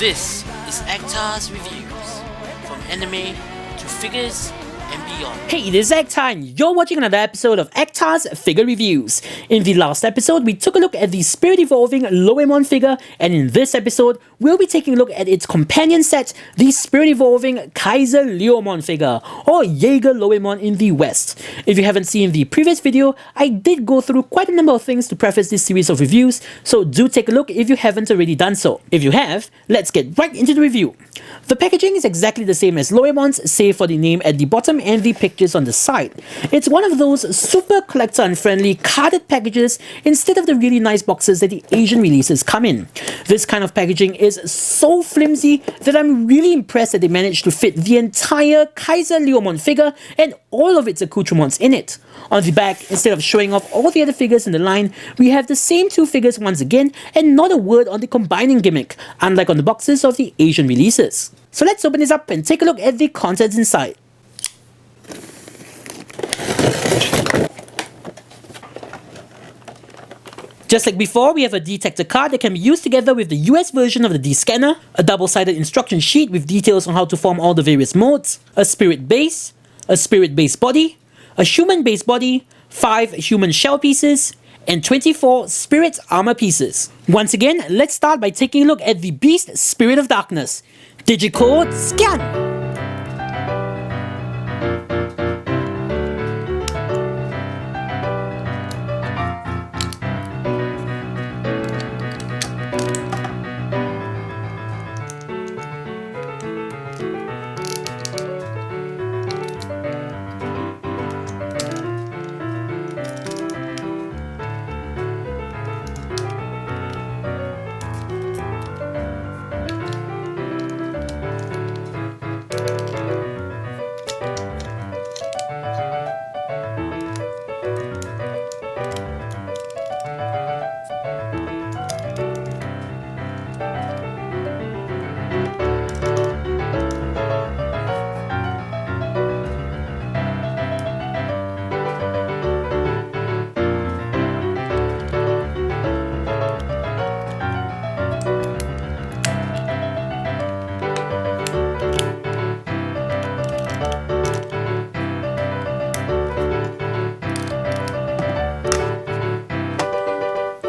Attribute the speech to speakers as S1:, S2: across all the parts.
S1: This is Actar's Reviews, from anime to figures and beyond.
S2: Hey, this is Actar and you're watching another episode of Actar's Figure Reviews. In the last episode, we took a look at the Spirit Evolving Leomon figure, and in this episode, we'll be taking a look at its companion set, the Spirit Evolving KaiserLeomon figure, or Jaeger-LoEmon in the West. If you haven't seen the previous video, I did go through quite a number of things to preface this series of reviews, so do take a look if you haven't already done so. If you have, let's get right into the review. The packaging is exactly the same as Loemon's, save for the name at the bottom and the pictures on the side. It's one of those super collector unfriendly carded packages instead of the really nice boxes that the Asian releases come in. This kind of packaging is so flimsy that I'm really impressed that they managed to fit the entire KaiserLeomon figure and all of its accoutrements in it. On the back, instead of showing off all the other figures in the line, we have the same two figures once again and not a word on the combining gimmick, unlike on the boxes of the Asian releases. So let's open this up and take a look at the contents inside. Just like before, we have a detector card that can be used together with the US version of the D-scanner, a double-sided instruction sheet with details on how to form all the various modes, a spirit base body, a human base body, 5 human shell pieces, and 24 spirit armor pieces. Once again, let's start by taking a look at the Beast Spirit of Darkness. Digicode scan!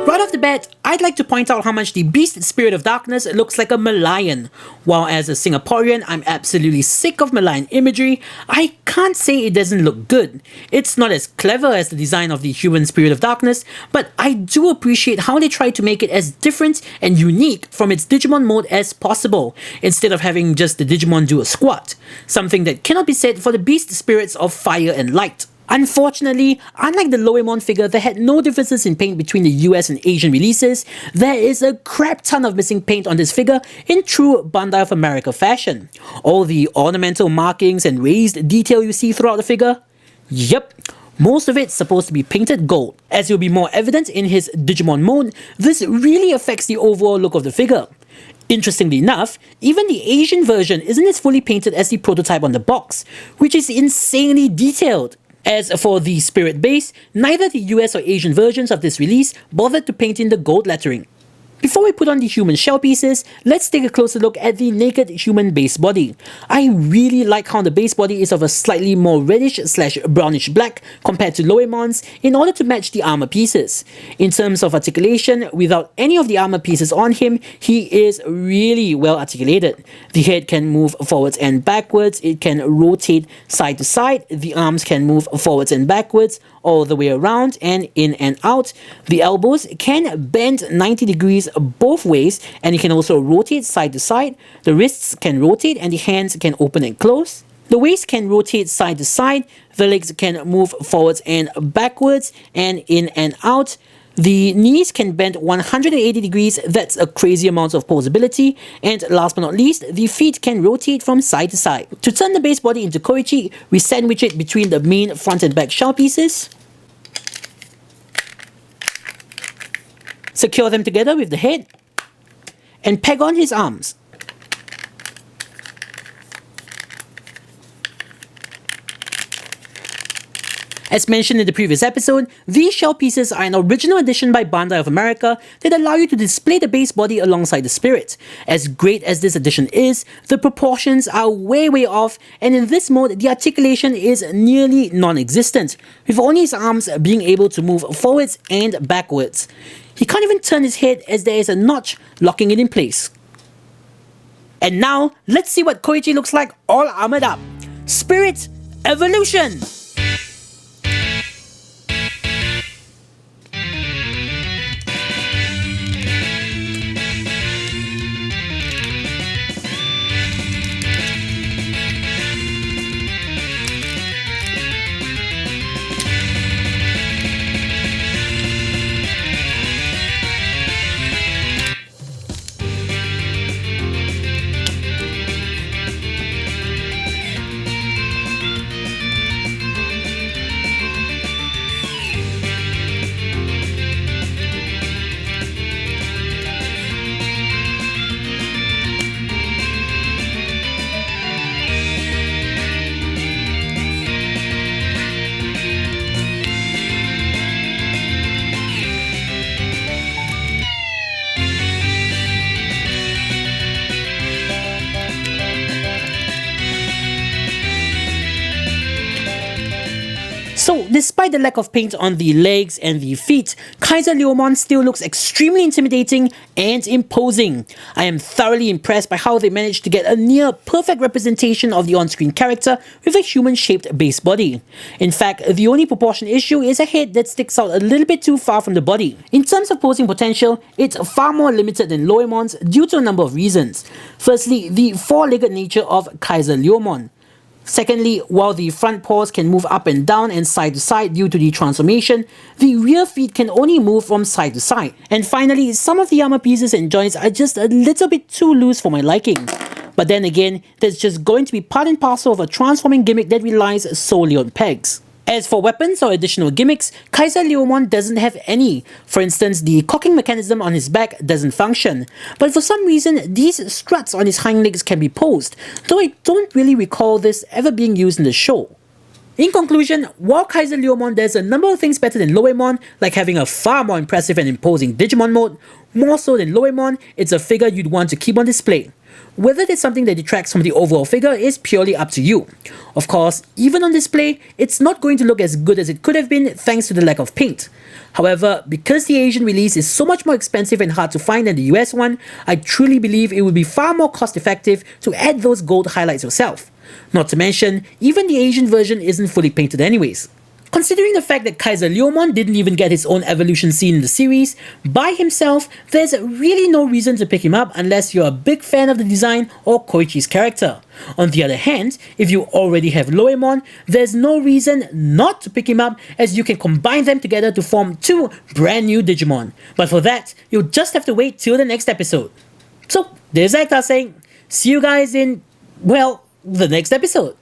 S2: Right off the bat, I'd like to point out how much the Beast Spirit of Darkness looks like a Malayan. While as a Singaporean, I'm absolutely sick of Malayan imagery, I can't say it doesn't look good. It's not as clever as the design of the human Spirit of Darkness, but I do appreciate how they try to make it as different and unique from its Digimon mode as possible, instead of having just the Digimon do a squat, something that cannot be said for the Beast Spirits of Fire and Light. Unfortunately, unlike the Loemon figure that had no differences in paint between the US and Asian releases, there is a crap ton of missing paint on this figure in true Bandai of America fashion. All the ornamental markings and raised detail you see throughout the figure? Yep, most of it's supposed to be painted gold. As will be more evident in his Digimon mode, this really affects the overall look of the figure. Interestingly enough, even the Asian version isn't as fully painted as the prototype on the box, which is insanely detailed. As for the spirit base, neither the US or Asian versions of this release bothered to paint in the gold lettering. Before we put on the human shell pieces, let's take a closer look at the naked human base body. I really like how the base body is of a slightly more reddish/brownish black compared to Loemon's in order to match the armor pieces. In terms of articulation, without any of the armor pieces on him, he is really well articulated. The head can move forwards and backwards, it can rotate side to side, the arms can move forwards and backwards, all the way around and in and out. The elbows can bend 90 degrees both ways, and you can also rotate side to side. The wrists can rotate and the hands can open and close. The waist can rotate side to side. The legs can move forwards and backwards and in and out. The knees can bend 180 degrees, that's a crazy amount of posability. And last but not least, the feet can rotate from side to side. To turn the base body into Koichi, we sandwich it between the main front and back shell pieces. Secure them together with the head and peg on his arms. As mentioned in the previous episode, these shell pieces are an original addition by Bandai of America that allow you to display the base body alongside the spirit. As great as this addition is, the proportions are way off, and in this mode, the articulation is nearly non-existent, with only his arms being able to move forwards and backwards. He can't even turn his head as there is a notch locking it in place. And now, let's see what Koichi looks like all armored up. Spirit Evolution! So, despite the lack of paint on the legs and the feet, KaiserLeomon still looks extremely intimidating and imposing. I am thoroughly impressed by how they managed to get a near perfect representation of the on-screen character with a human-shaped base body. In fact, the only proportion issue is a head that sticks out a little bit too far from the body. In terms of posing potential, it's far more limited than Leomon's due to a number of reasons. Firstly, the four-legged nature of KaiserLeomon. Secondly, while the front paws can move up and down and side to side due to the transformation, the rear feet can only move from side to side. And finally, some of the armor pieces and joints are just a little bit too loose for my liking. But then again, that's just going to be part and parcel of a transforming gimmick that relies solely on pegs. As for weapons or additional gimmicks, KaiserLeomon doesn't have any. For instance, the cocking mechanism on his back doesn't function. But for some reason, these struts on his hind legs can be posed, though I don't really recall this ever being used in the show. In conclusion, while KaiserLeomon does a number of things better than Loemon, like having a far more impressive and imposing Digimon mode, more so than Loemon, it's a figure you'd want to keep on display. Whether there's something that detracts from the overall figure is purely up to you. Of course, even on display, it's not going to look as good as it could have been thanks to the lack of paint. However, because the Asian release is so much more expensive and hard to find than the US one, I truly believe it would be far more cost effective to add those gold highlights yourself. Not to mention, even the Asian version isn't fully painted anyways. Considering the fact that KaiserLeomon didn't even get his own evolution scene in the series, by himself, there's really no reason to pick him up unless you're a big fan of the design or Koichi's character. On the other hand, if you already have Loemon, there's no reason not to pick him up as you can combine them together to form two brand new Digimon. But for that, you'll just have to wait till the next episode. So, there's Acta saying, see you guys in, well, the next episode.